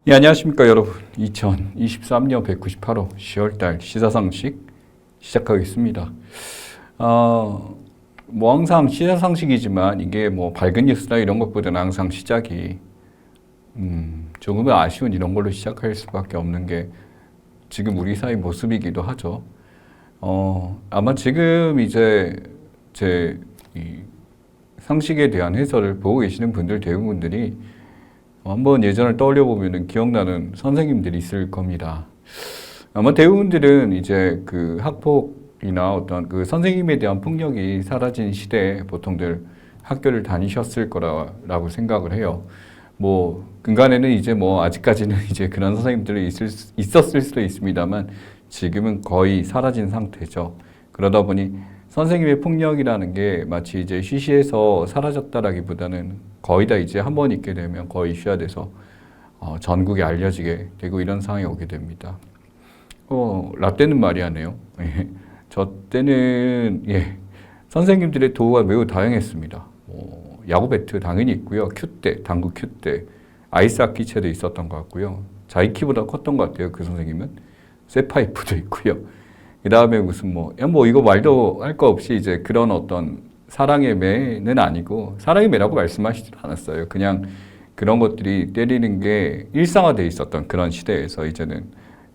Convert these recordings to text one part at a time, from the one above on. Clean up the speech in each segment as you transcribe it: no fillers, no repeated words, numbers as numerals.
예, 안녕하십니까, 여러분. 2023년 198호 10월달 시사상식 시작하겠습니다. 뭐 항상 시사상식이지만 이게 뭐 밝은 뉴스나 이런 것보다는 항상 시작이 조금은 아쉬운 이런 걸로 시작할 수밖에 없는 게 지금 우리 사회 모습이기도 하죠. 아마 지금 이제 제 이 상식에 대한 해설을 보고 계시는 분들 대부분들이 한번 예전을 떠올려 보면은 기억나는 선생님들이 있을 겁니다. 아마 대부분들은 이제 그 학폭이나 어떤 그 선생님에 대한 폭력이 사라진 시대에 보통들 학교를 다니셨을 거라고 생각을 해요. 뭐 근간에는 이제 뭐 아직까지는 이제 그런 선생님들이 있었을 수도 있습니다만 지금은 거의 사라진 상태죠. 그러다 보니 선생님의 폭력이라는 게 마치 이제 쉬쉬해서 사라졌다라기보다는 거의 다 이제 한 번 있게 되면 거의 이슈화돼서 전국에 알려지게 되고 이런 상황이 오게 됩니다. 라떼는 말이 하네요. 예. 저 때는 예, 선생님들의 도구가 매우 다양했습니다. 야구 배트 당연히 있고요. 큐대, 당구 큐대, 아이스 하키채도 있었던 것 같고요. 자이키보다 컸던 것 같아요. 그 선생님은. 쇠파이프도 있고요. 그 다음에 무슨 뭐 이거 말도 할 거 없이 이제 그런 어떤 사랑의 매는 아니고 사랑의 매라고 말씀하시지 않았어요. 그냥 그런 것들이 때리는 게 일상화되어 있었던 그런 시대에서 이제는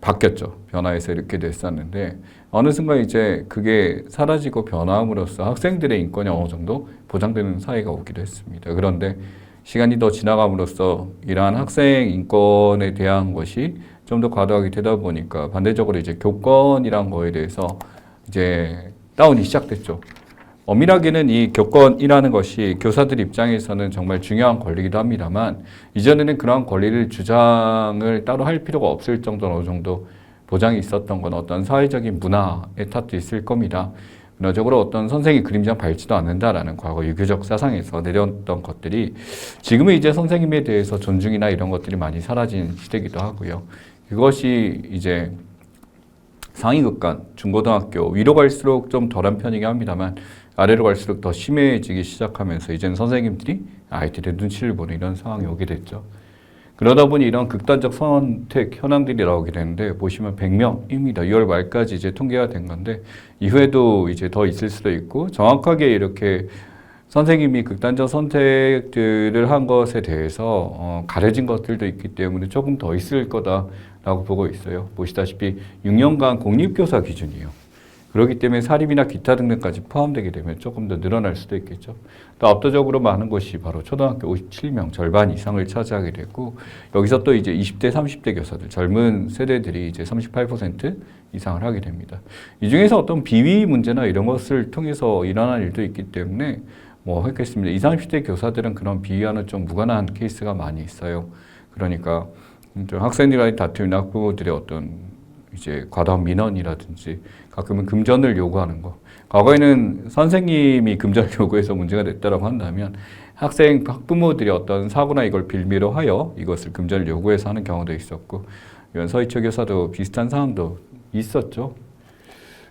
바뀌었죠. 변화해서 이렇게 됐었는데 어느 순간 이제 그게 사라지고 변화함으로써 학생들의 인권이 어느 정도 보장되는 사회가 오기도 했습니다. 그런데 시간이 더 지나감으로써 이러한 학생 인권에 대한 것이 좀 더 과도하게 되다 보니까 반대적으로 이제 교권이란 거에 대해서 이제 다운이 시작됐죠. 엄밀하게는 이 교권이라는 것이 교사들 입장에서는 정말 중요한 권리이기도 합니다만 이전에는 그러한 권리를 주장을 따로 할 필요가 없을 정도로 어느 정도 보장이 있었던 건 어떤 사회적인 문화의 탓도 있을 겁니다. 문화적으로 어떤 선생이 그림자 밟지도 않는다라는 과거 유교적 사상에서 내려왔던 것들이 지금은 이제 선생님에 대해서 존중이나 이런 것들이 많이 사라진 시대이기도 하고요. 그것이 이제 상위급간, 중고등학교 위로 갈수록 좀 덜한 편이긴 합니다만 아래로 갈수록 더 심해지기 시작하면서 이제는 선생님들이 아이들의 눈치를 보는 이런 상황이 오게 됐죠. 그러다 보니 이런 극단적 선택 현황들이 나오게 되는데 보시면 100명입니다. 6월 말까지 이제 통계가 된 건데 이후에도 이제 더 있을 수도 있고 정확하게 이렇게 선생님이 극단적 선택들을 한 것에 대해서 가려진 것들도 있기 때문에 조금 더 있을 거다라고 보고 있어요. 보시다시피 6년간 공립교사 기준이에요. 그렇기 때문에 사립이나 기타 등등까지 포함되게 되면 조금 더 늘어날 수도 있겠죠. 또 압도적으로 많은 것이 바로 초등학교 57명, 절반 이상을 차지하게 되고 여기서 또 이제 20대, 30대 교사들, 젊은 세대들이 이제 38% 이상을 하게 됩니다. 이 중에서 어떤 비위 문제나 이런 것을 통해서 일어난 일도 있기 때문에 했겠습니다. 20, 30대 교사들은 그런 비위와는 좀 무관한 케이스가 많이 있어요. 그러니까 좀 학생들과의 다툼이나 학부모들의 어떤 이제 과도한 민원이라든지 가끔은 금전을 요구하는 거. 과거에는 선생님이 금전을 요구해서 문제가 됐다라고 한다면 학부모들이 어떤 사고나 이걸 빌미로 하여 이것을 금전을 요구해서 하는 경우도 있었고 이런 서희초 교사도 비슷한 상황도 있었죠.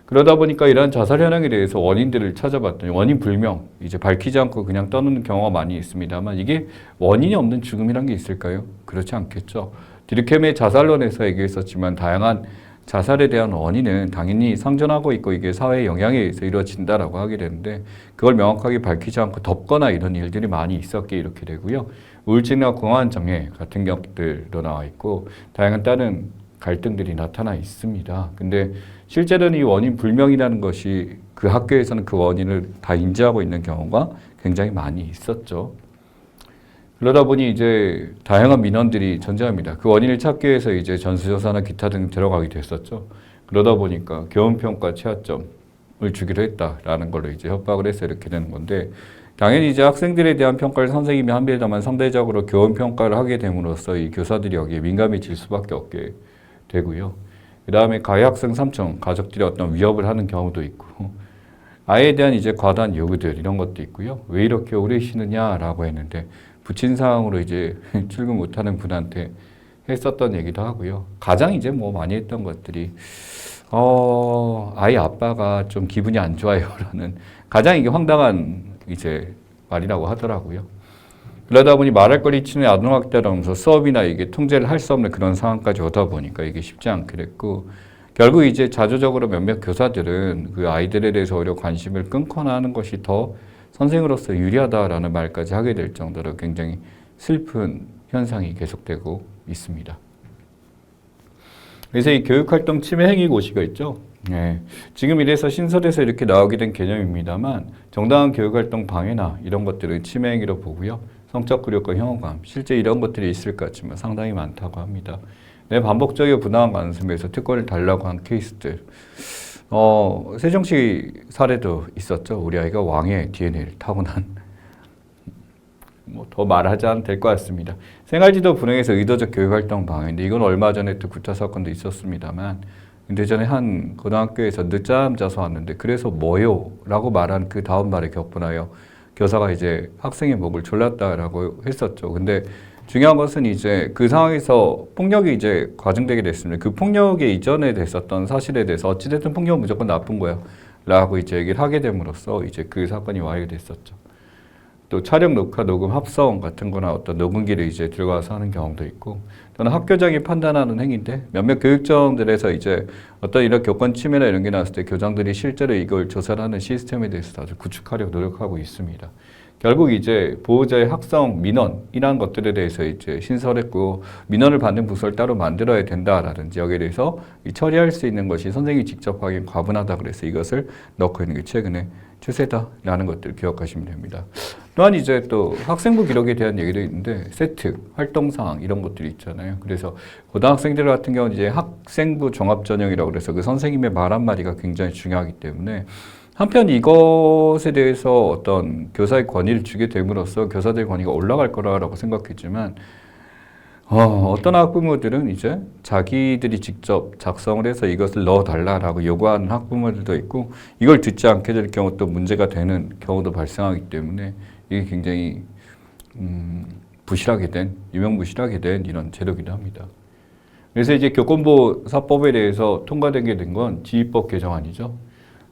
그러다 보니까 이러한 자살 현황에 대해서 원인들을 찾아봤더니 원인 불명, 이제 밝히지 않고 그냥 떠드는 경우가 많이 있습니다만 이게 원인이 없는 죽음이란 게 있을까요? 그렇지 않겠죠. 디르켐의 자살론에서 얘기했었지만 다양한 자살에 대한 원인은 당연히 상존하고 있고 이게 사회의 영향에 의해서 이루어진다라고 하게 되는데 그걸 명확하게 밝히지 않고 덮거나 이런 일들이 많이 있었기에 이렇게 되고요. 우울증이나 공황장애 같은 것들도 나와 있고 다양한 다른 갈등들이 나타나 있습니다. 근데 실제로는 이 원인 불명이라는 것이 그 학교에서는 그 원인을 다 인지하고 있는 경우가 굉장히 많이 있었죠. 그러다 보니 이제 다양한 민원들이 존재합니다. 그 원인을 찾기 위해서 이제 전수조사나 기타 등 들어가게 됐었죠. 그러다 보니까 교원평가 최하점을 주기로 했다라는 걸로 이제 협박을 해서 이렇게 되는 건데 당연히 이제 학생들에 대한 평가를 선생님이 합니다만 상대적으로 교원평가를 하게 됨으로써 이 교사들이 여기에 민감해질 수밖에 없게 되고요. 그 다음에 가해 학생 삼촌, 가족들이 어떤 위협을 하는 경우도 있고 아이에 대한 이제 과다한 요구들 이런 것도 있고요. 왜 이렇게 오래 쉬느냐라고 했는데 부친 상황으로 이제 출근 못하는 분한테 했었던 얘기도 하고요. 가장 이제 많이 했던 것들이 아이 아빠가 좀 기분이 안 좋아요라는 가장 이게 황당한 이제 말이라고 하더라고요. 그러다 보니 말할 거리 치는 아동학대라면서 수업이나 이게 통제를 할 수 없는 그런 상황까지 오다 보니까 이게 쉽지 않게 됐고, 결국 이제 자조적으로 몇몇 교사들은 그 아이들에 대해서 오히려 관심을 끊거나 하는 것이 더 선생으로서 유리하다라는 말까지 하게 될 정도로 굉장히 슬픈 현상이 계속되고 있습니다. 그래서 이 교육활동 침해 행위 고시가 있죠. 네. 지금 이래서 신설에서 이렇게 나오게 된 개념입니다만, 정당한 교육활동 방해나 이런 것들은 침해 행위로 보고요. 성적 굴욕과 혐오감, 실제 이런 것들이 있을 것 같지만 상당히 많다고 합니다. 네, 반복적이고 부당한 관습에서 특권을 달라고 한 케이스들. 세종시 사례도 있었죠. 우리 아이가 왕의 DNA를 타고난. 뭐 더 말하지 않아도 될 것 같습니다. 생활지도 불응해서 의도적 교육활동 방해인데, 이건 얼마 전에 또 구타 사건도 있었습니다만, 근데 전에 한 고등학교에서 늦잠 자서 왔는데 그래서 뭐요? 라고 말한 그 다음 말에 격분하여 교사가 이제 학생의 목을 졸랐다라고 했었죠. 근데 중요한 것은 이제 그 상황에서 폭력이 이제 과증되게 됐습니다. 그 폭력의 이전에 됐었던 사실에 대해서 어찌됐든 폭력은 무조건 나쁜 거야 라고 이제 얘기를 하게 됨으로써 이제 그 사건이 와해가 됐었죠. 또 촬영, 녹화, 녹음, 합성 같은 거나 어떤 녹음기를 이제 들어가서 하는 경우도 있고, 또는 학교장이 판단하는 행위인데 몇몇 교육청들에서 이제 어떤 이런 교권 침해나 이런 게 나왔을 때 교장들이 실제로 이걸 조사를 하는 시스템에 대해서 아주 구축하려고 노력하고 있습니다. 결국 이제 보호자의 학성 민원이라는 것들에 대해서 이제 신설했고, 민원을 받는 부서를 따로 만들어야 된다라든지 여기에 대해서 처리할 수 있는 것이 선생님이 직접 하기엔 과분하다 그래서 이것을 넣고 있는 게 최근에 추세다라는 것들을 기억하시면 됩니다. 또한 이제 또 학생부 기록에 대한 얘기도 있는데 세특, 활동사항 이런 것들이 있잖아요. 그래서 고등학생들 같은 경우는 이제 학생부 종합전형이라고 그래서 그 선생님의 말 한마디가 굉장히 중요하기 때문에 한편 이것에 대해서 어떤 교사의 권위를 주게 됨으로써 교사들의 권위가 올라갈 거라고 생각했지만 어떤 학부모들은 이제 자기들이 직접 작성을 해서 이것을 넣어달라라고 요구하는 학부모들도 있고, 이걸 듣지 않게 될 경우 또 문제가 되는 경우도 발생하기 때문에 이게 굉장히 유명무실하게 된 이런 제도이기도 합니다. 그래서 이제 교권보호사법에 대해서 통과된 게 된 건 지휘법 개정안이죠.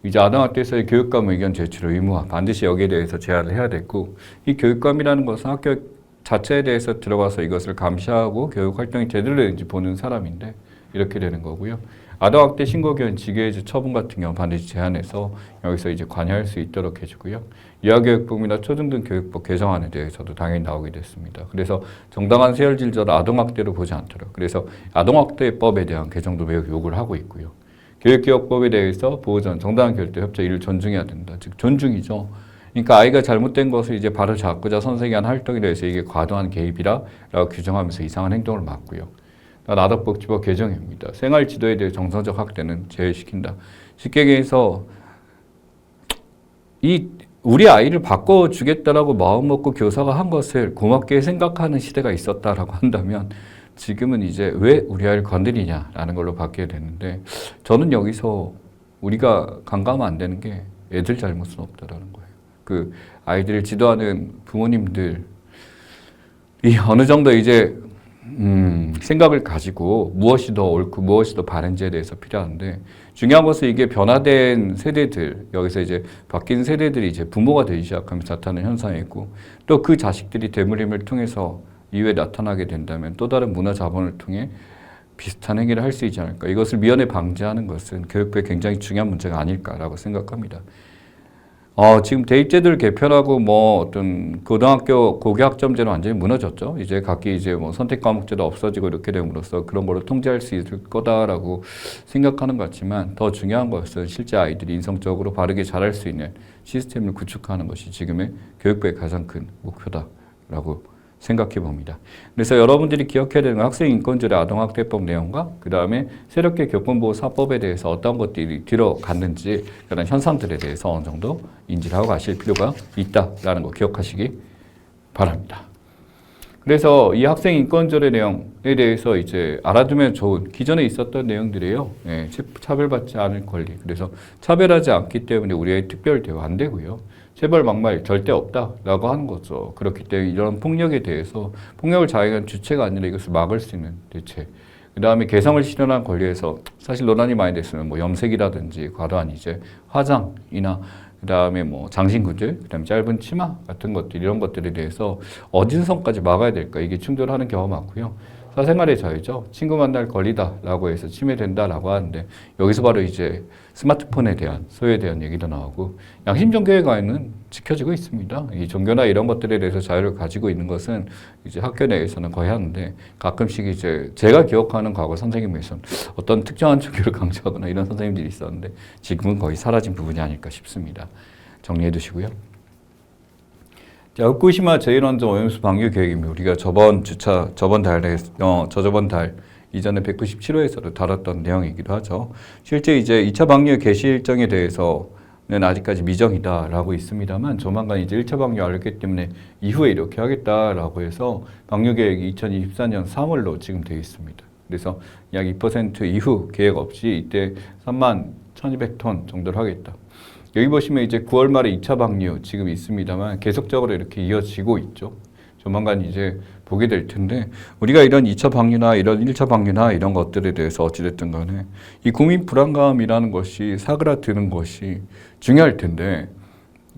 이제 아동학대에서의 교육감 의견 제출 의무화, 반드시 여기에 대해서 제한을 해야 됐고, 이 교육감이라는 것은 학교 자체에 대해서 들어가서 이것을 감시하고 교육 활동이 제대로 되는지 보는 사람인데 이렇게 되는 거고요. 아동학대 신고견 직외주 처분 같은 경우 반드시 제한해서 여기서 이제 관여할 수 있도록 해주고요. 유아교육법이나 초등등 교육법 개정안에 대해서도 당연히 나오게 됐습니다. 그래서 정당한 세열 질서를 아동학대로 보지 않도록, 그래서 아동학대법에 대한 개정도 매우 요구를 하고 있고요. 교육기억법에 대해서 보호전 정당한 결대 협조 이를 존중해야 된다. 즉 존중이죠. 그러니까 아이가 잘못된 것을 이제 바로 잡고자 선생이 한 활동에 대해서 이게 과도한 개입이라고 규정하면서 이상한 행동을 막고요. 아동복지법 개정입니다. 생활지도에 대해 정서적 학대는 제외시킨다. 쉽게 얘기해서 우리 아이를 바꿔주겠다라고 마음먹고 교사가 한 것을 고맙게 생각하는 시대가 있었다라고 한다면 지금은 이제 왜 우리 아이를 건드리냐라는 걸로 바뀌게 되는데, 저는 여기서 우리가 간과하면 안 되는 게 애들 잘못은 없다라는 거예요. 그 아이들을 지도하는 부모님들이 어느 정도 이제 생각을 가지고 무엇이 더 옳고 무엇이 더 바른지에 대해서 필요한데, 중요한 것은 이게 변화된 세대들, 여기서 이제 바뀐 세대들이 이제 부모가 되기 시작하면서 나타나는 현상이 있고, 또 그 자식들이 대물림을 통해서 이후에 나타나게 된다면 또 다른 문화 자본을 통해 비슷한 행위를 할 수 있지 않을까. 이것을 미연에 방지하는 것은 교육부의 굉장히 중요한 문제가 아닐까라고 생각합니다. 지금 대입제도를 개편하고 뭐 어떤 고등학교 고교학점제는 완전히 무너졌죠. 이제 각기 이제 뭐 선택 과목제도 없어지고 이렇게 됨으로써 그런 거를 통제할 수 있을 거다라고 생각하는 것 같지만, 더 중요한 것은 실제 아이들이 인성적으로 바르게 자랄 수 있는 시스템을 구축하는 것이 지금의 교육부의 가장 큰 목표다라고 생각해 봅니다. 그래서 여러분들이 기억해야 되는 건 학생인권조례 아동학대법 내용과 그 다음에 새롭게 교권보호사법에 대해서 어떤 것들이 들어갔는지 그런 현상들에 대해서 어느 정도 인지를 하고 가실 필요가 있다라는 거 기억하시기 바랍니다. 그래서 이 학생인권조례 내용에 대해서 이제 알아두면 좋은 기존에 있었던 내용들이에요. 네, 차별받지 않을 권리. 그래서 차별하지 않기 때문에 우리의 특별 대우 안 되고요. 체벌 막말 절대 없다라고 하는 거죠. 그렇기 때문에 이런 폭력에 대해서 폭력을 자행한 주체가 아니라 이것을 막을 수 있는 대책. 그 다음에 개성을 실현한 권리에서 사실 논란이 많이 됐으면 뭐 염색이라든지 과도한 이제 화장이나 그 그다음에 뭐 장신구들, 그다음에 짧은 치마 같은 것들 이런 것들에 대해서 어디선까지 막아야 될까 이게 충돌하는 경우가 많고요. 사생활의 자유죠. 친구 만날 권리다라고 해서 침해된다라고 하는데 여기서 바로 이제 스마트폰에 대한 소유에 대한 얘기도 나오고 양심 종교의 가해는 지켜지고 있습니다. 이 종교나 이런 것들에 대해서 자유를 가지고 있는 것은 이제 학교 내에서는 거의 하는데 가끔씩 이제 제가 기억하는 과거 선생님에서는 어떤 특정한 종교를 강조하거나 이런 선생님들이 있었는데 지금은 거의 사라진 부분이 아닐까 싶습니다. 정리해 두시고요. 자, 후쿠시마 제1원전 오염수 방류 계획입니다. 우리가 저번 달 이전에 197호에서도 다뤘던 내용이기도 하죠. 실제 이제 2차 방류 개시 일정에 대해서는 아직까지 미정이다라고 있습니다만 조만간 이제 1차 방류 알렸기 때문에 이후에 이렇게 하겠다라고 해서 방류 계획이 2024년 3월로 지금 되어 있습니다. 그래서 약 2% 이후 계획 없이 이때 31,200톤 정도를 하겠다. 여기 보시면 이제 9월 말에 2차 방류 지금 있습니다만 계속적으로 이렇게 이어지고 있죠. 조만간 이제 보게 될 텐데 우리가 이런 2차 방류나 이런 1차 방류나 이런 것들에 대해서 어찌됐든 간에 이 국민 불안감이라는 것이 사그라드는 것이 중요할 텐데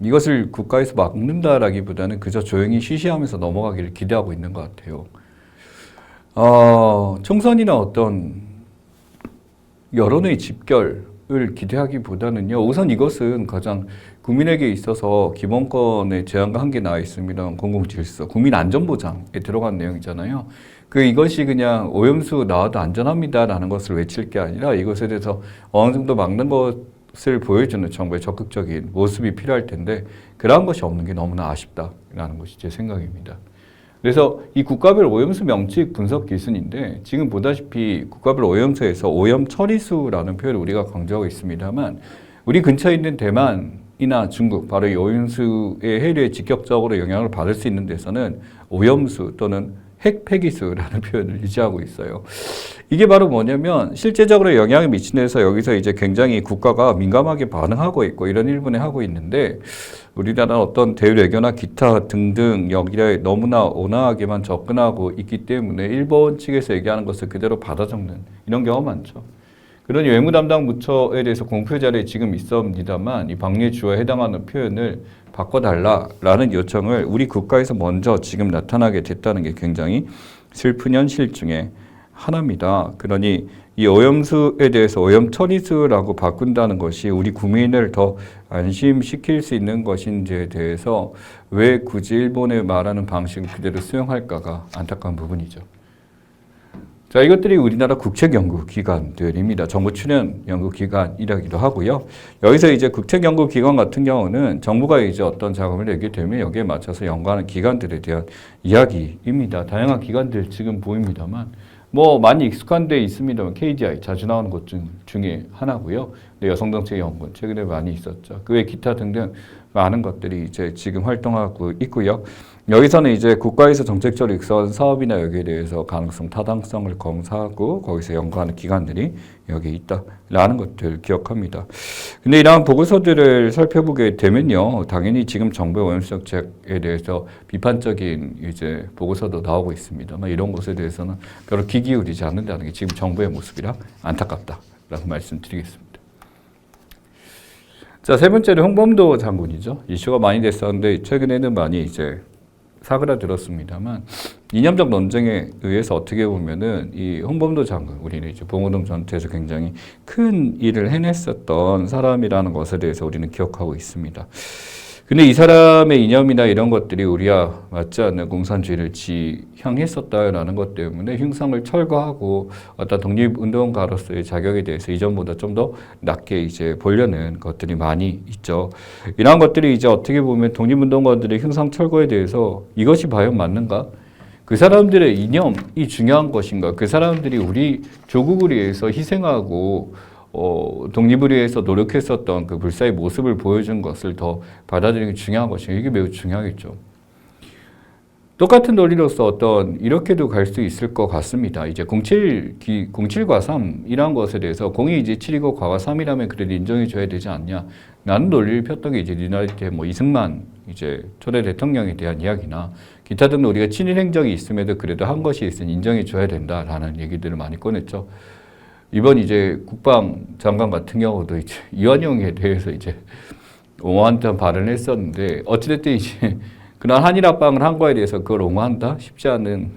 이것을 국가에서 막는다라기보다는 그저 조용히 쉬쉬하면서 넘어가기를 기대하고 있는 것 같아요. 총선이나 어떤 여론의 집결 을 기대하기보다는요. 우선 이것은 가장 국민에게 있어서 기본권의 제한과 한계 나와 있습니다. 공공질서, 국민안전보장에 들어간 내용이잖아요. 이것이 그냥 오염수 나와도 안전합니다라는 것을 외칠 게 아니라 이것에 대해서 어느 정도 막는 것을 보여주는 정부의 적극적인 모습이 필요할 텐데 그러한 것이 없는 게 너무나 아쉽다라는 것이 제 생각입니다. 그래서 이 국가별 오염수 명칭 분석 기준인데 지금 보다시피 국가별 오염수에서 오염 처리수라는 표현을 우리가 강조하고 있습니다만 우리 근처에 있는 대만이나 중국 바로 이 오염수의 해류에 직접적으로 영향을 받을 수 있는 데서는 오염수 또는 핵폐기수라는 표현을 유지하고 있어요. 이게 바로 뭐냐면 실제적으로 영향을 미치는 데서 여기서 이제 굉장히 국가가 민감하게 반응하고 있고 이런 일본에 하고 있는데 우리나라는 어떤 대외외교나 기타 등등 여기에 너무나 온화하게만 접근하고 있기 때문에 일본 측에서 얘기하는 것을 그대로 받아 적는 이런 경우가 많죠. 그러니 외무 담당 부처에 대해서 공표 자료에 지금 있습니다만 이 방류 주어에 해당하는 표현을 바꿔달라라는 요청을 우리 국가에서 먼저 지금 나타나게 됐다는 게 굉장히 슬픈 현실 중에 하나입니다. 그러니 이 오염수에 대해서 오염 처리수라고 바꾼다는 것이 우리 국민을 더 안심시킬 수 있는 것인지에 대해서 왜 굳이 일본의 말하는 방식을 그대로 수용할까가 안타까운 부분이죠. 자, 이것들이 우리나라 국책연구기관들입니다. 정부 출연 연구기관이라기도 하고요. 여기서 이제 국책연구기관 같은 경우는 정부가 이제 어떤 자금을 내게 되면 여기에 맞춰서 연구하는 기관들에 대한 이야기입니다. 다양한 기관들 지금 보입니다만 뭐 많이 익숙한 데 있습니다만 KDI 자주 나오는 것 중에 하나고요. 여성정책연구원 최근에 많이 있었죠. 그 외 기타 등등 많은 것들이 이제 지금 활동하고 있고요. 여기서는 이제 국가에서 정책적으로 익선 사업이나 여기에 대해서 가능성, 타당성을 검사하고 거기서 연구하는 기관들이 여기 있다라는 것들 기억합니다. 근데 이러한 보고서들을 살펴보게 되면요, 당연히 지금 정부의 오염수 정책에 대해서 비판적인 이제 보고서도 나오고 있습니다만 이런 것에 대해서는 별로 귀 기울이지 않는다는 게 지금 정부의 모습이라 안타깝다라고 말씀드리겠습니다. 자, 세 번째는 홍범도 장군이죠. 이슈가 많이 됐었는데 최근에는 많이 이제 사그라들었습니다만 이념적 논쟁에 의해서 어떻게 보면은 이 홍범도 장군, 우리는 이제 봉오동 전투에서 굉장히 큰 일을 해냈었던 사람이라는 것에 대해서 우리는 기억하고 있습니다. 근데 이 사람의 이념이나 이런 것들이 우리와 맞지 않는 공산주의를 지향했었다라는 것 때문에 흉상을 철거하고 어떤 독립운동가로서의 자격에 대해서 이전보다 좀 더 낮게 이제 보려는 것들이 많이 있죠. 이러한 것들이 이제 어떻게 보면 독립운동가들의 흉상 철거에 대해서 이것이 과연 맞는가? 그 사람들의 이념이 중요한 것인가? 그 사람들이 우리 조국을 위해서 희생하고 독립을 위해서 노력했었던 그 불사의 모습을 보여준 것을 더 받아들이는 게 중요한 것이고 이게 매우 중요하겠죠. 똑같은 논리로서 어떤 이렇게도 갈 수 있을 것 같습니다. 이제 07과 3이라는 것에 대해서 0이 이제 7이고 과가 3이라면 그래도 인정해 줘야 되지 않냐. 라는 논리를 폈던 게 이제 니나리 때 뭐 이승만 이제 초대 대통령에 대한 이야기나 기타 등등 우리가 친일 행적이 있음에도 그래도 한 것이 있으니 인정해 줘야 된다라는 얘기들을 많이 꺼냈죠. 이번 이제 국방장관 같은 경우도 이제 이완용에 대해서 이제 옹호한다는 발언을 했었는데 어찌됐든 이제 그런 한일 합방을 한 거에 대해서 그걸 옹호한다? 쉽지 않은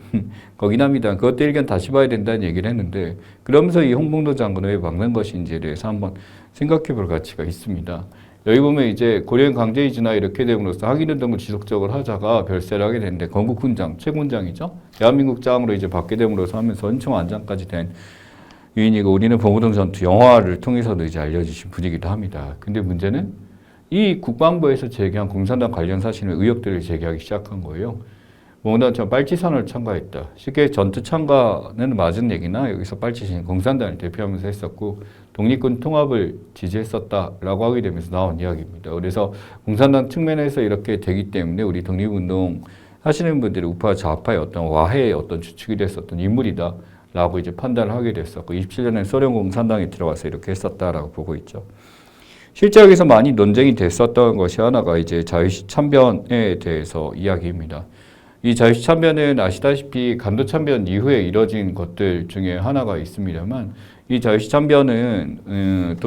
거긴 합니다. 그것도 일견 다시 봐야 된다는 얘기를 했는데 그러면서 이 홍범도 장관을 왜 막는 것인지에 대해서 한번 생각해 볼 가치가 있습니다. 여기 보면 이제 고려인 강제이주나 이렇게 됨으로써 학인운동을 지속적으로 하다가 별세를 하게 됐는데 건국훈장, 최군장이죠. 대한민국 장으로 이제 받게 됨으로써 하면서 헌청안장까지 된 유인이고 우리는 봉오동 전투 영화를 통해서도 이제 알려지신 분이기도 합니다. 근데 문제는 이 국방부에서 제기한 공산당 관련 사실의 의혹들을 제기하기 시작한 거예요. 뭐나 저 빨치산을 참가했다. 쉽게 전투 참가는 맞은 얘기나 여기서 빨치산 공산당을 대표하면서 했었고 독립군 통합을 지지했었다라고 하게 되면서 나온 이야기입니다. 그래서 공산당 측면에서 이렇게 되기 때문에 우리 독립운동 하시는 분들이 우파 좌파의 어떤 와해의 어떤 주축이 됐었던 인물이다. 라고 이제 판단을 하게 됐었고 27년에 소련 공산당에 들어가서 이렇게 했었다라고 보고 있죠. 실제 여기서 많이 논쟁이 됐었던 것이 하나가 이제 자유시 참변에 대해서 이야기입니다. 이 자유시 참변은 아시다시피 간도 참변 이후에 이뤄진 것들 중에 하나가 있습니다만 이 자유시 참변은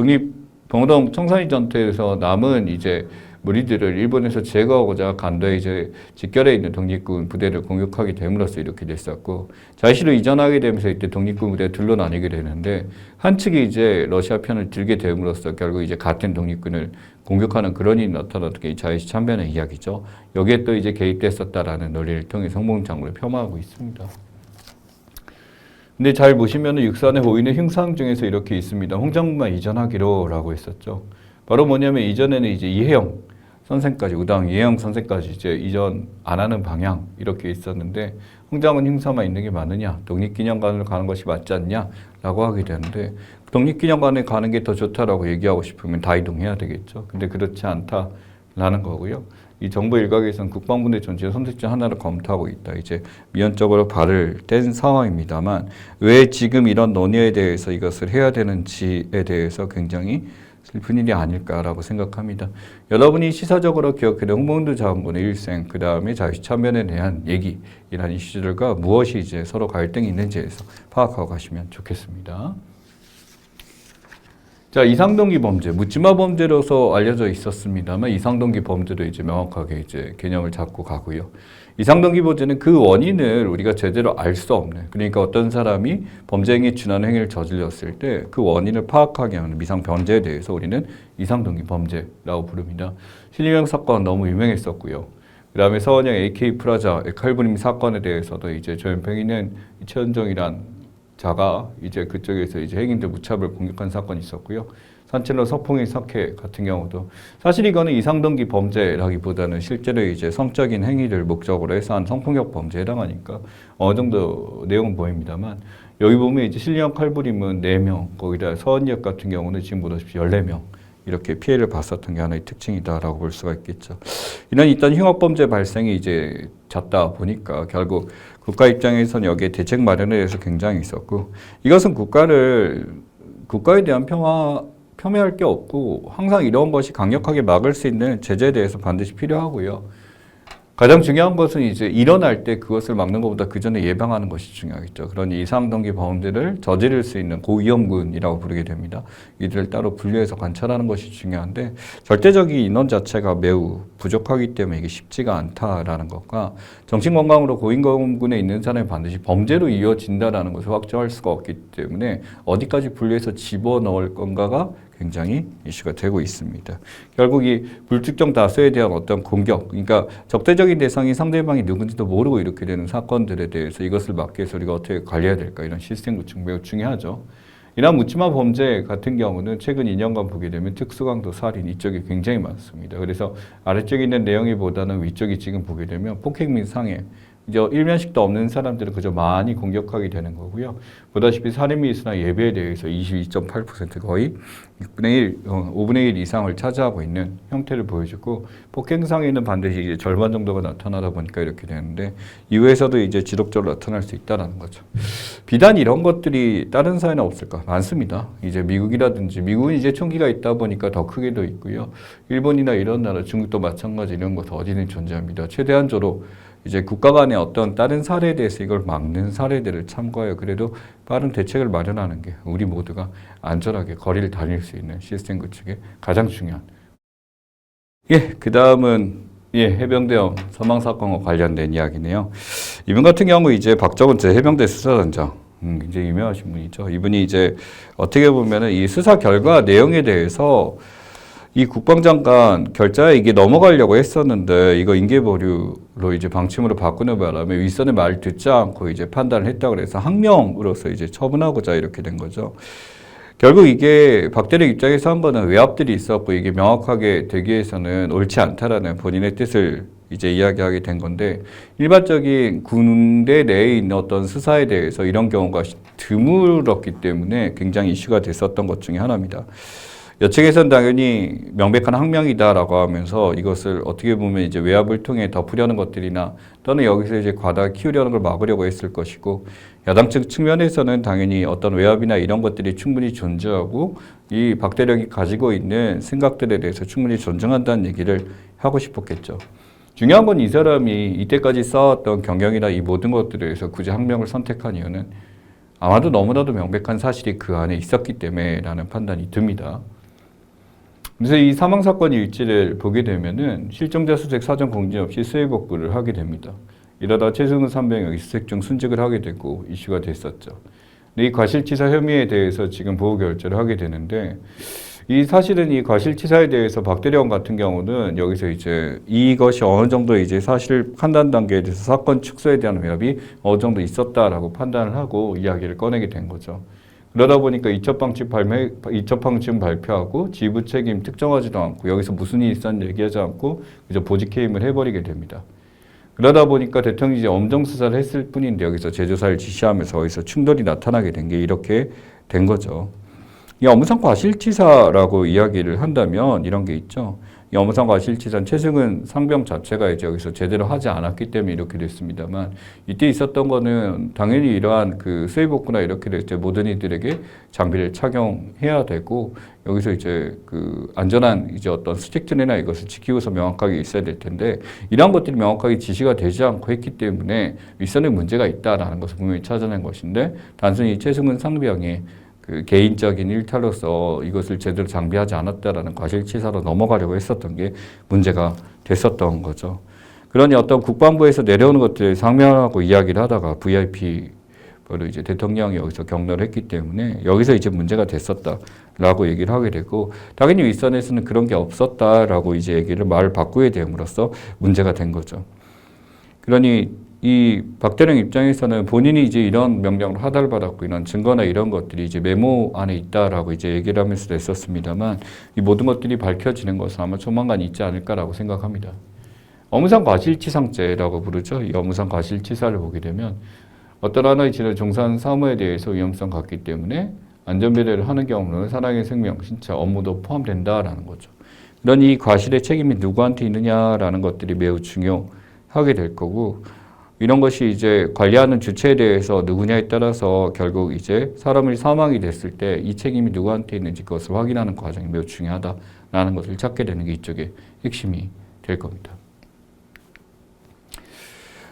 봉오동 청산리 전투에서 남은 이제 무리들을 일본에서 제거하고자 간도에 이제 직결해 있는 독립군 부대를 공격하게 됨으로써 이렇게 됐었고 자유시로 이전하게 되면서 이때 독립군 부대가 둘로 나뉘게 되는데 한 측이 이제 러시아 편을 들게 됨으로써 결국 이제 같은 독립군을 공격하는 그런 일이 나타났던 게 자유시 참변의 이야기죠. 여기에 또 이제 개입됐었다라는 논리를 통해 홍범장군을 폄하하고 있습니다. 근데 잘 보시면 육산에 보이는 형상 중에서 이렇게 있습니다. 홍장군만 이전하기로라고 했었죠. 바로 뭐냐면 이전에는 이제 이혜영 선생까지 우당 이혜영 선생까지 이제 이전 안 하는 방향 이렇게 있었는데 홍장군 형사만 있는 게 맞느냐 독립기념관으로 가는 것이 맞지 않냐라고 하게 되는데 독립기념관에 가는 게 더 좋다라고 얘기하고 싶으면 다 이동해야 되겠죠. 근데 그렇지 않다라는 거고요. 이 정부 일각에서는 국방부의 존재 선택 중 하나를 검토하고 있다. 이제 미연적으로 발을 뗀 상황입니다만 왜 지금 이런 논의에 대해서 이것을 해야 되는지에 대해서 굉장히 슬픈 일이 아닐까라고 생각합니다. 여러분이 시사적으로 기억해둔 홍범도 장군의 일생, 그 다음에 자유시 참변에 대한 얘기이라는 이슈들과 무엇이 이제 서로 갈등이 있는지에서 파악하고 가시면 좋겠습니다. 자, 이상동기 범죄, 묻지마 범죄로서 알려져 있었습니다만 이상동기 범죄도 이제 명확하게 이제 개념을 잡고 가고요. 이상동기 범죄는 그 원인을 우리가 제대로 알 수 없는, 그러니까 어떤 사람이 범죄 행위에 준하는 행위를 저질렀을 때 그 원인을 파악하게 하는 미상 범죄에 대해서 우리는 이상동기 범죄라고 부릅니다. 신림영 사건 너무 유명했었고요. 그 다음에 서원영 AK 프라자 칼부림 사건에 대해서도 이제 조현평이는 최은정이란 자가 이제 그쪽에서 이제 핵인들 무차별 공격한 사건이 있었고요. 산책로 서풍의 사케 같은 경우도 사실 이거는 이상동기 범죄라기보다는 실제로 이제 성적인 행위를 목적으로 해서 한 성폭력 범죄에 해당하니까 어느 정도 내용은 보입니다만 여기 보면 이제 신리형 칼부림은 4명, 거기다 서원역 같은 경우는 지금 보다시피 14명 이렇게 피해를 봤었던 게 하나의 특징이다라고 볼 수가 있겠죠. 이런 일단 흉악범죄 발생이 이제 잦다 보니까 결국 국가 입장에서는 여기에 대책 마련에 대해서 굉장히 있었고 이것은 국가에 대한 폄훼할 게 없고 항상 이런 것이 강력하게 막을 수 있는 제재에 대해서 반드시 필요하고요. 가장 중요한 것은 이제 일어날 때 그것을 막는 것보다 그 전에 예방하는 것이 중요하겠죠. 그러니 이상동기 범죄를 저지를 수 있는 고위험군이라고 부르게 됩니다. 이들을 따로 분류해서 관찰하는 것이 중요한데 절대적인 인원 자체가 매우 부족하기 때문에 이게 쉽지가 않다라는 것과 정신건강으로 고위험군에 있는 사람이 반드시 범죄로 이어진다라는 것을 확정할 수가 없기 때문에 어디까지 분류해서 집어넣을 건가가 굉장히 이슈가 되고 있습니다. 결국 이 불특정 다수에 대한 어떤 공격, 그러니까 적대적인 대상이 상대방이 누군지도 모르고 이렇게 되는 사건들에 대해서 이것을 막기 위해서 우리가 어떻게 관리해야 될까 이런 시스템 구축 매우 중요하죠. 이러한 묻지마 범죄 같은 경우는 최근 2년간 보게 되면 특수강도, 살인 이쪽이 굉장히 많습니다. 그래서 아래쪽에 있는 내용이보다는 위쪽이 지금 보게 되면 폭행 및 상해 이제 일면식도 없는 사람들은 그저 많이 공격하게 되는 거고요. 보다시피 살인 미수나 예배에 대해서 22.8% 거의 6분의 1, 5분의 1 이상을 차지하고 있는 형태를 보여주고 폭행상에는 반드시 이제 절반 정도가 나타나다 보니까 이렇게 되는데 이후에서도 이제 지속적으로 나타날 수 있다는 거죠. 비단 이런 것들이 다른 사회는 없을까? 많습니다. 이제 미국이라든지 미국은 이제 총기가 있다 보니까 더 크게도 있고요. 일본이나 이런 나라, 중국도 마찬가지 이런 곳 어디든 존재합니다. 최대한적으로 이제 국가 간의 어떤 다른 사례에 대해서 이걸 막는 사례들을 참고하여 그래도 빠른 대책을 마련하는 게 우리 모두가 안전하게 거리를 다닐 수 있는 시스템 구축의 가장 중요한 예, 그 다음은 해병대원 사망 사건과 관련된 이야기네요. 이분 같은 경우 이제 박정은 제 해병대 수사단장, 굉장히 유명하신 분이죠. 이분이 이제 어떻게 보면은 이 수사 결과 내용에 대해서 이 국방장관 결자에 이게 넘어가려고 했었는데 이거 인계보류로 이제 방침으로 바꾸는 바람에 윗선의 말 듣지 않고 이제 판단을 했다 그래서 항명으로서 이제 처분하고자 이렇게 된 거죠. 결국 이게 박대리 입장에서 한 거는 외압들이 있었고 이게 명확하게 되기 위해서는 옳지 않다라는 본인의 뜻을 이제 이야기하게 된 건데 일반적인 군대 내에 있는 어떤 수사에 대해서 이런 경우가 드물었기 때문에 굉장히 이슈가 됐었던 것 중에 하나입니다. 여측에서는 당연히 명백한 항명이다라고 하면서 이것을 어떻게 보면 이제 외압을 통해 덮으려는 것들이나 또는 여기서 이제 과다 키우려는 걸 막으려고 했을 것이고 야당 측 측면에서는 당연히 어떤 외압이나 이런 것들이 충분히 존재하고 이 박대령이 가지고 있는 생각들에 대해서 충분히 존중한다는 얘기를 하고 싶었겠죠. 중요한 건 이 사람이 이때까지 쌓았던 경영이나 이 모든 것들에 대해서 굳이 항명을 선택한 이유는 아마도 너무나도 명백한 사실이 그 안에 있었기 때문에라는 판단이 듭니다. 그래서 이 사망사건 일지를 보게 되면은 실종자 수색 사전 공지 없이 수해 복구를 하게 됩니다. 이러다 최승훈 3병역이 수색 중 순직을 하게 되고 이슈가 됐었죠. 근데 이 과실치사 혐의에 대해서 지금 보호 결재를 하게 되는데 이 사실은 이 과실치사에 대해서 박대령 같은 경우는 여기서 이제 이것이 어느 정도 이제 사실 판단 단계에 대해서 사건 축소에 대한 외압이 어느 정도 있었다라고 판단을 하고 이야기를 꺼내게 된 거죠. 그러다 보니까 이첩방침 발표하고 지부 책임 특정하지도 않고 여기서 무슨 일이 있었는지 얘기하지 않고 그저 보직 해임을 해버리게 됩니다. 그러다 보니까 대통령이 이제 엄정 수사를 했을 뿐인데 여기서 재조사를 지시하면서 여기서 충돌이 나타나게 된 게 이렇게 된 거죠. 이 업무상 과실치사라고 이야기를 한다면 이런 게 있죠. 이 업무상 과실치사는 최승은 상병 자체가 이제 여기서 제대로 하지 않았기 때문에 이렇게 됐습니다만 이때 있었던 거는 당연히 이러한 그 수해복구나 이렇게 될 때 모든 이들에게 장비를 착용해야 되고 여기서 이제 그 안전한 이제 어떤 수칙들이나 이것을 지키고서 명확하게 있어야 될 텐데 이러한 것들이 명확하게 지시가 되지 않고 했기 때문에 윗선에 문제가 있다라는 것을 분명히 찾아낸 것인데 단순히 최승은 상병의 그 개인적인 일탈로서 이것을 제대로 장비하지 않았다라는 과실치사로 넘어가려고 했었던 게 문제가 됐었던 거죠. 그러니 어떤 국방부에서 내려오는 것들을 상명하고 이야기를 하다가 VIP로 이제 대통령이 여기서 격려를 했기 때문에 여기서 이제 문제가 됐었다라고 얘기를 하게 되고 당연히 윗선에서는 그런 게 없었다라고 이제 얘기를 말을 바꾸게 됨으로써 문제가 된 거죠. 그러니 이 박대령 입장에서는 본인이 이제 이런 명령을 하달받았고 이런 증거나 이런 것들이 이제 메모 안에 있다라고 이제 얘기를 하면서 냈었습니다만 이 모든 것들이 밝혀지는 것은 아마 조만간 있지 않을까라고 생각합니다. 업무상 과실치상죄라고 부르죠. 이 업무상 과실치사를 보게 되면 어떤 하나의 진행 종사하는 사무에 대해서 위험성 갖기 때문에 안전배려를 하는 경우는 사람의 생명, 신체, 업무도 포함된다라는 거죠. 그러니 이 과실의 책임이 누구한테 있느냐라는 것들이 매우 중요하게 될 거고 이런 것이 이제 관리하는 주체에 대해서 누구냐에 따라서 결국 이제 사람이 사망이 됐을 때 이 책임이 누구한테 있는지 그것을 확인하는 과정이 매우 중요하다라는 것을 찾게 되는 게 이쪽의 핵심이 될 겁니다.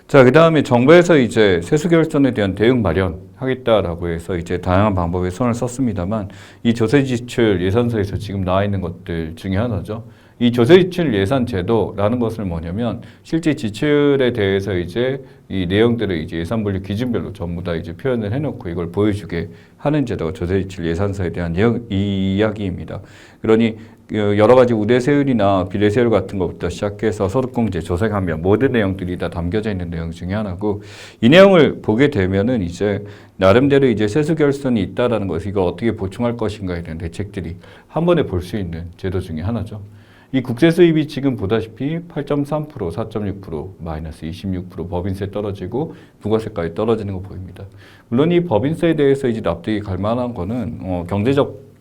자, 그 다음에 정부에서 이제 세수결손에 대한 대응 마련하겠다라고 해서 이제 다양한 방법에 손을 썼습니다만 이 조세지출 예산서에서 지금 나와 있는 것들 중에 하나죠. 이 조세지출 예산 제도라는 것은 뭐냐면 실제 지출에 대해서 이제 이 내용들을 이제 예산 분류 기준별로 전부 다 이제 표현을 해놓고 이걸 보여주게 하는 제도가 조세지출 예산서에 대한 이야기입니다. 그러니 여러 가지 우대세율이나 비례세율 같은 것부터 시작해서 소득공제, 조세감면 모든 내용들이 다 담겨져 있는 내용 중에 하나고 이 내용을 보게 되면은 이제 나름대로 이제 세수 결손이 있다라는 것을 이걸 어떻게 보충할 것인가에 대한 대책들이 한 번에 볼 수 있는 제도 중에 하나죠. 이 국세 수입이 지금 보다시피 8.3%, 4.6%, 마이너스 26% 법인세 떨어지고 부가세까지 떨어지는 거 보입니다. 물론 이 법인세에 대해서 이제 납득이 갈 만한 거는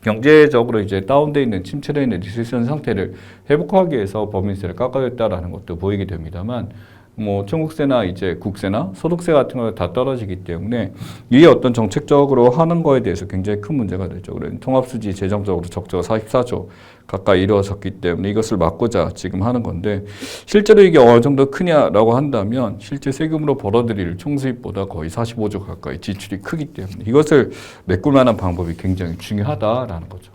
경제적으로 이제 다운돼 있는 침체되어 있는 리세션 상태를 회복하기 위해서 법인세를 깎아줬다라는 것도 보이게 됩니다만 뭐 총국세나 이제 국세나 소득세 같은 거 다 떨어지기 때문에 이게 어떤 정책적으로 하는 거에 대해서 굉장히 큰 문제가 되죠. 그래서 통합수지 재정적으로 적자가 44조 가까이 이루어졌기 때문에 이것을 막고자 지금 하는 건데 실제로 이게 어느 정도 크냐라고 한다면 실제 세금으로 벌어들일 총수입보다 거의 45조 가까이 지출이 크기 때문에 이것을 메꿀 만한 방법이 굉장히 중요하다라는 거죠.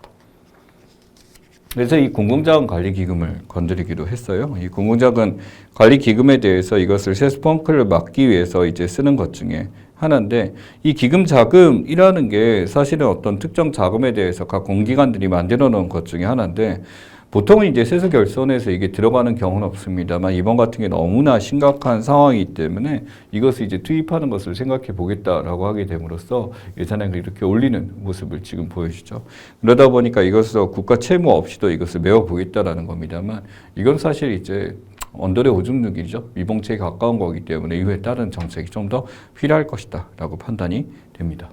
그래서 이 공공자원 관리 기금을 건드리기도 했어요. 이 공공자원 관리 기금에 대해서 이것을 세수 펑크를 막기 위해서 이제 쓰는 것 중에 하나인데, 이 기금 자금이라는 게 사실은 어떤 특정 자금에 대해서 각 공기관들이 만들어 놓은 것 중에 하나인데, 보통은 이제 세수 결손에서 이게 들어가는 경우는 없습니다만, 이번 같은 게 너무나 심각한 상황이기 때문에 이것을 이제 투입하는 것을 생각해 보겠다라고 하게 됨으로써 예산액을 이렇게 올리는 모습을 지금 보여주죠. 그러다 보니까 이것을 국가 채무 없이도 이것을 메워보겠다라는 겁니다만, 이건 사실 이제 언더의 오줌누기죠. 미봉체에 가까운 거기 때문에 이후에 다른 정책이 좀 더 필요할 것이다 라고 판단이 됩니다.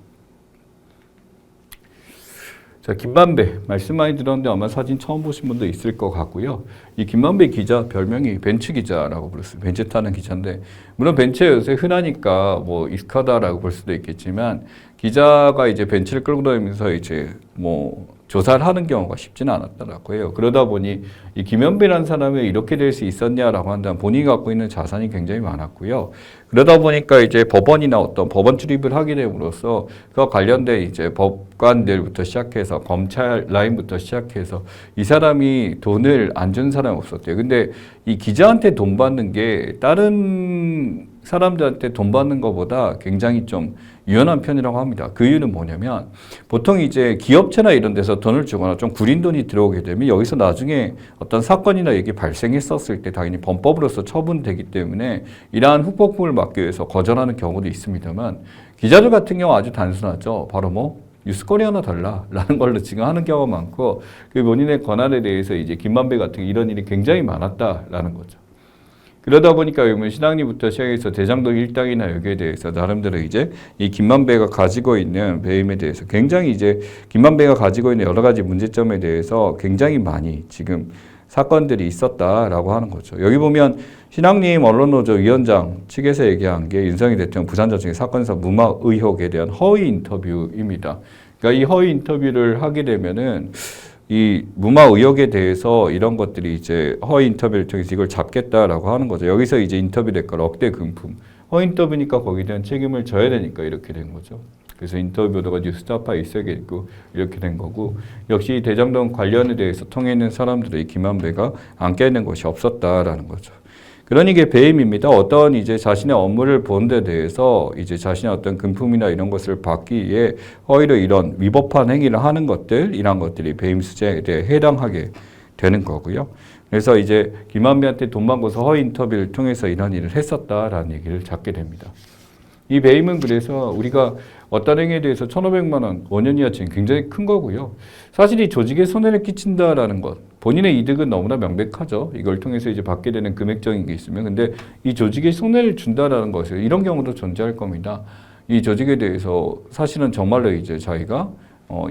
자, 김만배 말씀 많이 들었는데 아마 사진 처음 보신 분도 있을 것 같고요. 이 김만배 기자 별명이 벤츠 기자라고 불렀어요. 벤츠 타는 기자인데, 물론 벤츠에 요새 흔하니까 뭐 익숙하다라고 볼 수도 있겠지만, 기자가 이제 벤츠를 끌고 다니면서 이제 뭐 조사를 하는 경우가 쉽지는 않았다라고 해요. 그러다 보니 이 김연배라는 사람이 이렇게 될 수 있었냐라고 한다면 본인이 갖고 있는 자산이 굉장히 많았고요. 그러다 보니까 이제 법원이나 어떤 법원 출입을 하게 됨으로써 그와 관련된 이제 법관들부터 시작해서 검찰 라인부터 시작해서 이 사람이 돈을 안 준 사람이 없었대요. 근데 이 기자한테 돈 받는 게 다른 사람들한테 돈 받는 것보다 굉장히 좀 유연한 편이라고 합니다. 그 이유는 뭐냐면, 보통 이제 기업체나 이런 데서 돈을 주거나 좀 구린 돈이 들어오게 되면 여기서 나중에 어떤 사건이나 이게 발생했었을 때 당연히 범법으로서 처분되기 때문에 이러한 후폭풍을 막기 위해서 거절하는 경우도 있습니다만, 기자들 같은 경우 아주 단순하죠. 바로 뭐 뉴스거리 하나 달라라는 걸로 지금 하는 경우가 많고, 그 본인의 권한에 대해서 이제 김만배 같은 이런 일이 굉장히 많았다라는 거죠. 그러다 보니까 신앙리부터 시작해서 대장동 일당이나 여기에 대해서 나름대로 이제 이 김만배가 가지고 있는 배임에 대해서 굉장히 이제 김만배가 가지고 있는 여러 가지 문제점에 대해서 굉장히 많이 지금 사건들이 있었다라고 하는 거죠. 여기 보면 신앙림 언론노조 위원장 측에서 얘기한 게 윤석열 대통령 부산저축의 사건에서 무마 의혹에 대한 허위 인터뷰입니다. 그러니까 이 허위 인터뷰를 하게 되면은 이 무마 의혹에 대해서 이런 것들이 이제 허위 인터뷰를 통해서 이걸 잡겠다라고 하는 거죠. 여기서 이제 인터뷰 대가 억대 금품. 허위 인터뷰니까 거기에 대한 책임을 져야 되니까 이렇게 된 거죠. 그래서 인터뷰가 뉴스타파에 있어야겠고 이렇게 된 거고, 역시 대장동 관련에 대해서 통해 있는 사람들의 이 김만배가 안 깨는 것이 없었다라는 거죠. 그러니 이게 배임입니다. 어떤 이제 자신의 업무를 본 데 대해서 이제 자신의 어떤 금품이나 이런 것을 받기 위해 허위로 이런 위법한 행위를 하는 것들, 이런 것들이 배임 수재에 대해 해당하게 되는 거고요. 그래서 이제 김만배한테 돈 받고서 허위 인터뷰를 통해서 이런 일을 했었다라는 얘기를 잡게 됩니다. 이 배임은 그래서 우리가 어떤 행위에 대해서 1,500만 원, 5년 이하치는 굉장히 큰 거고요. 사실 이 조직에 손해를 끼친다라는 것, 본인의 이득은 너무나 명백하죠. 이걸 통해서 이제 받게 되는 금액적인 게 있으면. 근데 이 조직에 손해를 준다라는 것을, 이런 경우도 존재할 겁니다. 이 조직에 대해서 사실은 정말로 이제 자기가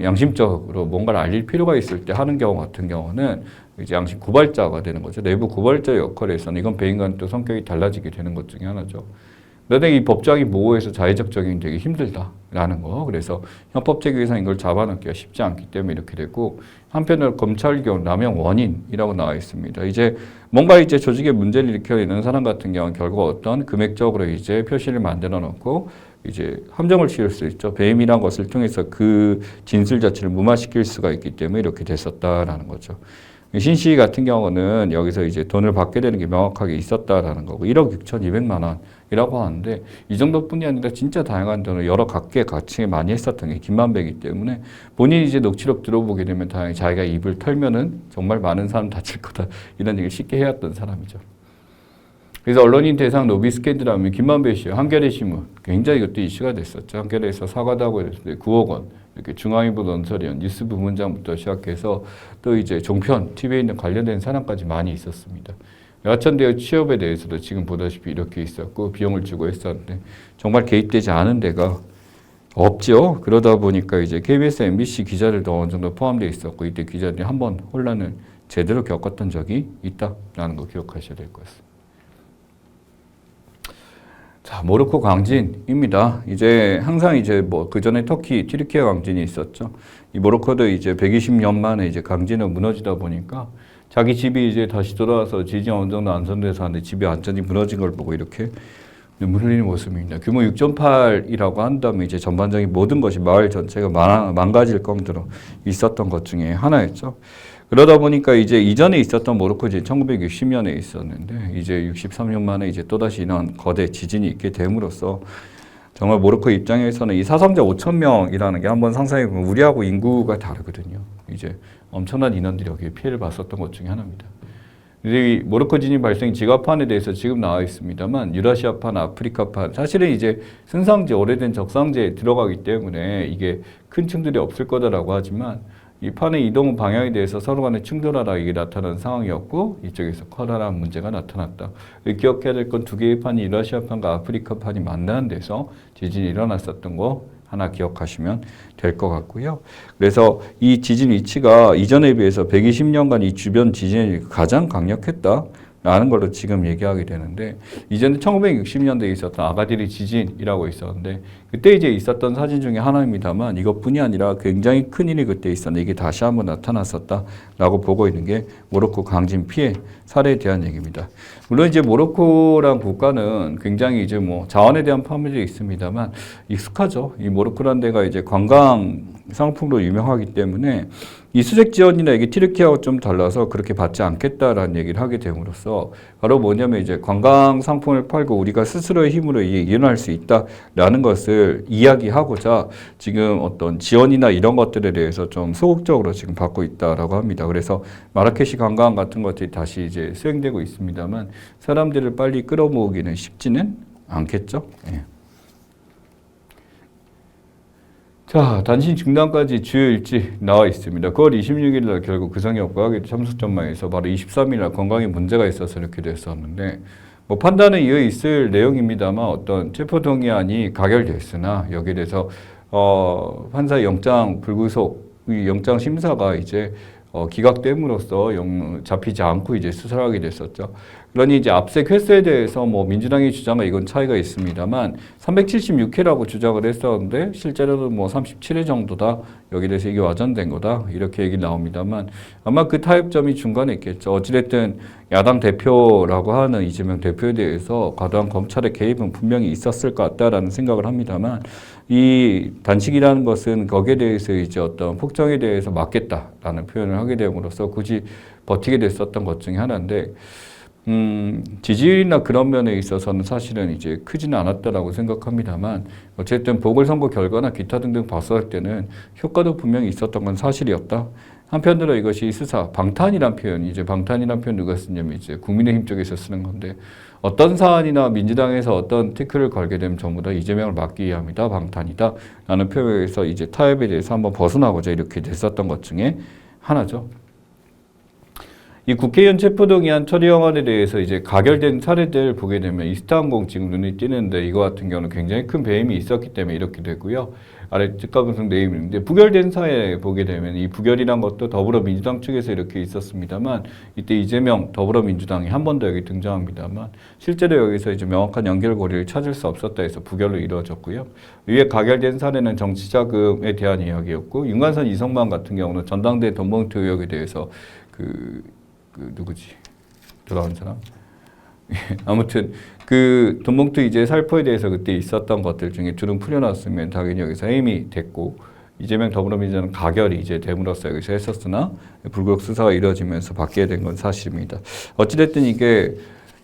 양심적으로 뭔가를 알릴 필요가 있을 때 하는 경우 같은 경우는 이제 양심 고발자가 되는 거죠. 내부 고발자 역할에서는 이건 배임과는 또 성격이 달라지게 되는 것 중에 하나죠. 그런데 이 법정이 모호해서 자의적 적용이 되기 힘들다라는 거. 그래서 형법체계에서 이걸 잡아놓기가 쉽지 않기 때문에 이렇게 되고, 한편으로 검찰 경우 남용 원인이라고 나와 있습니다. 이제 뭔가 이제 조직에 문제를 일으키는 사람 같은 경우는 결국 어떤 금액적으로 이제 표시를 만들어 놓고 이제 함정을 씌울 수 있죠. 배임이란 것을 통해서 그 진술 자체를 무마시킬 수가 있기 때문에 이렇게 됐었다라는 거죠. 신 씨 같은 경우는 여기서 이제 돈을 받게 되는 게 명확하게 있었다라는 거고, 1억 6,200만 원이라고 하는데 이 정도뿐이 아니라 진짜 다양한 돈을 여러 각계 가치에 많이 했었던 게 김만배이기 때문에, 본인이 이제 녹취록 들어보게 되면 다행히 자기가 입을 털면은 정말 많은 사람 다칠 거다 이런 얘기를 쉽게 해왔던 사람이죠. 그래서 언론인 대상 로비 스캔들 하면 김만배 씨, 한겨레 신문 굉장히 이것도 이슈가 됐었죠. 한겨레에서 사과도 하고 이랬는데 9억 원. 이렇게 중앙일보 논설위원, 뉴스 부문장부터 시작해서 또 이제 종편, TV에 있는 관련된 사람까지 많이 있었습니다. 야천대의 취업에 대해서도 지금 보다시피 이렇게 있었고 비용을 주고 했었는데 정말 개입되지 않은 데가 없죠. 그러다 보니까 이제 KBS, MBC 기자들도 어느 정도 포함되어 있었고, 이때 기자들이 한번 혼란을 제대로 겪었던 적이 있다라는 거 기억하셔야 될 것 같습니다. 자, 모로코 강진입니다. 이제 항상 이제 뭐 그 전에 터키, 튀르키예 강진이 있었죠. 이 모로코도 이제 120년 만에 이제 강진으로 무너지다 보니까 자기 집이 이제 다시 돌아와서 지진이 어느 정도 안정돼서 하는데 집이 완전히 무너진 걸 보고 이렇게 눈물 흘리는 모습입니다. 규모 6.8이라고 한다면 이제 전반적인 모든 것이 마을 전체가 망가질 정도로 있었던 것 중에 하나였죠. 그러다 보니까 이제 이전에 있었던 모로코 지진 1960년에 있었는데 이제 63년 만에 이제 또다시 이런 거대 지진이 있게 됨으로써 정말 모로코 입장에서는 이 사상자 5천 명이라는 게 한번 상상해 보면 우리하고 인구가 다르거든요. 이제 엄청난 인원들이 여기에 피해를 봤었던 것 중에 하나입니다. 이 모로코 지진 발생 지가판에 대해서 지금 나와 있습니다만 유라시아판, 아프리카판 사실은 이제 순상제, 오래된 적상제에 들어가기 때문에 이게 큰 충돌이 없을 거다라고 하지만 이 판의 이동 방향에 대해서 서로 간에 충돌하다 이게 나타난 상황이었고 이쪽에서 커다란 문제가 나타났다. 기억해야 될 건 두 개의 판이 유라시아판과 아프리카판이 만나는 데서 지진이 일어났었던 거 하나 기억하시면 될 것 같고요. 그래서 이 지진 위치가 이전에 비해서 120년간 이 주변 지진이 가장 강력했다라는 걸로 지금 얘기하게 되는데 이전에 1960년대에 있었던 아가디리 지진이라고 있었는데 그때 이제 있었던 사진 중에 하나입니다만 이것뿐이 아니라 굉장히 큰 일이 그때 있었는데 이게 다시 한번 나타났었다라고 보고 있는 게 모로코 강진 피해 사례에 대한 얘기입니다. 물론 이제 모로코란 국가는 굉장히 이제 뭐 자원에 대한 파멸이 있습니다만 익숙하죠. 이 모로코란 데가 이제 관광 상품으로 유명하기 때문에 이 수색 지원이나 이게 튀르키예하고 좀 달라서 그렇게 받지 않겠다라는 얘기를 하게 됨으로써 바로 뭐냐면 이제 관광 상품을 팔고 우리가 스스로의 힘으로 이게 일어날 수 있다라는 것을 이야기하고자 지금 어떤 지원이나 이런 것들에 대해서 좀 소극적으로 지금 받고 있다라고 합니다. 그래서 마라케시 관광 같은 것들이 다시 이제 수행되고 있습니다만 사람들을 빨리 끌어모으기는 쉽지는 않겠죠. 예. 자, 단신 중단까지 주요 일지 나와 있습니다. 9월 26일 날 결국 구성역과 참석 전망에서 바로 23일 날 건강에 문제가 있어서 이렇게 됐었는데 뭐 판단은 이어 있을 내용입니다만 어떤 체포동의안이 가결됐으나 여기에 대해서 판사 영장 불구속 영장 심사가 이제 기각됨으로써 잡히지 않고 이제 수사하게 됐었죠. 그러니 이제 압색 횟수에 대해서 뭐 민주당이 주장은 이건 차이가 있습니다만 376회라고 주장을 했었는데 실제로는 뭐 37회 정도다. 여기 대해서 이게 와전된 거다. 이렇게 얘기 나옵니다만 아마 그 타협점이 중간에 있겠죠. 어찌됐든 야당 대표라고 하는 이재명 대표에 대해서 과도한 검찰의 개입은 분명히 있었을 것 같다라는 생각을 합니다만 이 단식이라는 것은 거기에 대해서 이제 어떤 폭정에 대해서 막겠다라는 표현을 하게 됨으로써 굳이 버티게 됐었던 것 중에 하나인데 지지율이나 그런 면에 있어서는 사실은 이제 크지는 않았다라고 생각합니다만 어쨌든 보궐선거 결과나 기타 등등 봤을 때는 효과도 분명히 있었던 건 사실이었다. 한편으로 이것이 수사, 방탄이란 표현이 이제 방탄이란 표현 누가 쓰냐면 이제 국민의힘 쪽에서 쓰는 건데 어떤 사안이나 민주당에서 어떤 태클을 걸게 되면 전부 다 이재명을 막기 위함이다, 방탄이다 라는 표현에서 이제 타협에 대해서 한번 벗어나고자 이렇게 됐었던 것 중에 하나죠. 이 국회의원 체포동의안 처리영안에 대해서 이제 가결된 사례들 보게 되면 이스타항공 지금 눈에 띄는데 이거 같은 경우는 굉장히 큰 배임이 있었기 때문에 이렇게 되고요. 아래 특가분석 내용인데 부결된 사례 보게 되면 이 부결이란 것도 더불어민주당 측에서 이렇게 있었습니다만 이때 이재명 더불어민주당이 한 번 더 여기 등장합니다만 실제로 여기서 이제 명확한 연결고리를 찾을 수 없었다 해서 부결로 이루어졌고요. 위에 가결된 사례는 정치자금에 대한 이야기였고 윤관선 이성만 같은 경우는 전당대 돈봉투 의혹에 대해서 그 누구지? 돌아온 사람? 아무튼 그 돈봉투 이제 살포에 대해서 그때 있었던 것들 중에 둘은 풀려났으면 당연히 여기서 해임이 됐고 이재명 더불어민주당은 가결이 이제 됨으로써 여기서 했었으나 불구속 수사가 이루어지면서 바뀌게 된 건 사실입니다. 어찌됐든 이게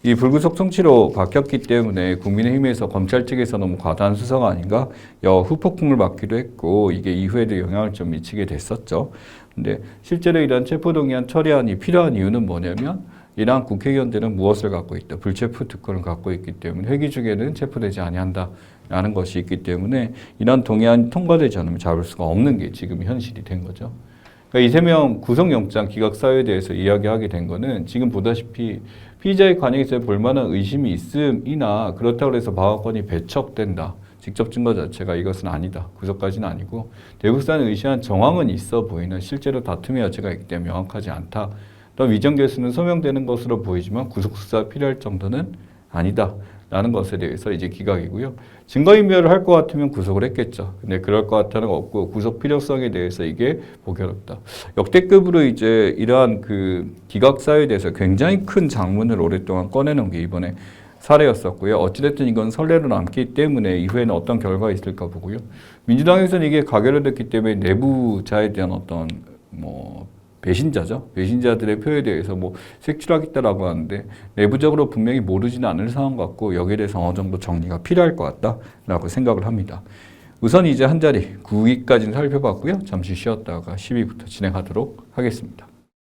이 불구속 송치로 바뀌었기 때문에 국민의힘에서 검찰 측에서 너무 과다한 수사가 아닌가 후폭풍을 맞기도 했고 이게 이후에도 영향을 좀 미치게 됐었죠. 근데 실제로 이런 체포동의안 처리안이 필요한 이유는 뭐냐면 이러한 국회의원들은 무엇을 갖고 있다? 불체포 특권을 갖고 있기 때문에 회기 중에는 체포되지 아니한다라는 것이 있기 때문에 이런 동의안이 통과되지 않으면 잡을 수가 없는 게 지금 현실이 된 거죠. 그러니까 이재명 구속영장 기각 사유에 대해서 이야기하게 된 거는 지금 보다시피 피의자의 관여에서 볼만한 의심이 있음이나 그렇다고 해서 방어권이 배척된다. 직접 증거 자체가 이것은 아니다. 구속까지는 아니고 대구사는 의심한 정황은 있어 보이나 실제로 다툼의 여지가 있기 때문에 명확하지 않다. 또 위정 개수는 소명되는 것으로 보이지만 구속 수사가 필요할 정도는 아니다. 라는 것에 대해서 이제 기각이고요. 증거인멸을 할 것 같으면 구속을 했겠죠. 근데 그럴 것 같다는 거 없고 구속 필요성에 대해서 이게 보기 어렵다. 역대급으로 이제 이러한 그 기각 사유에 대해서 굉장히 큰 장문을 오랫동안 꺼내놓은 게 이번에 사례였었고요. 어찌됐든 이건 선례로 남기 때문에 이후에는 어떤 결과가 있을까 보고요. 민주당에서는 이게 가결됐기 때문에 내부자에 대한 어떤 뭐 배신자죠. 배신자들의 표에 대해서 뭐 색출하겠다라고 하는데 내부적으로 분명히 모르지는 않을 상황 같고 여기에 대해서 어느 정도 정리가 필요할 것 같다라고 생각을 합니다. 우선 이제 한 자리 9위까지는 살펴봤고요. 잠시 쉬었다가 10위부터 진행하도록 하겠습니다.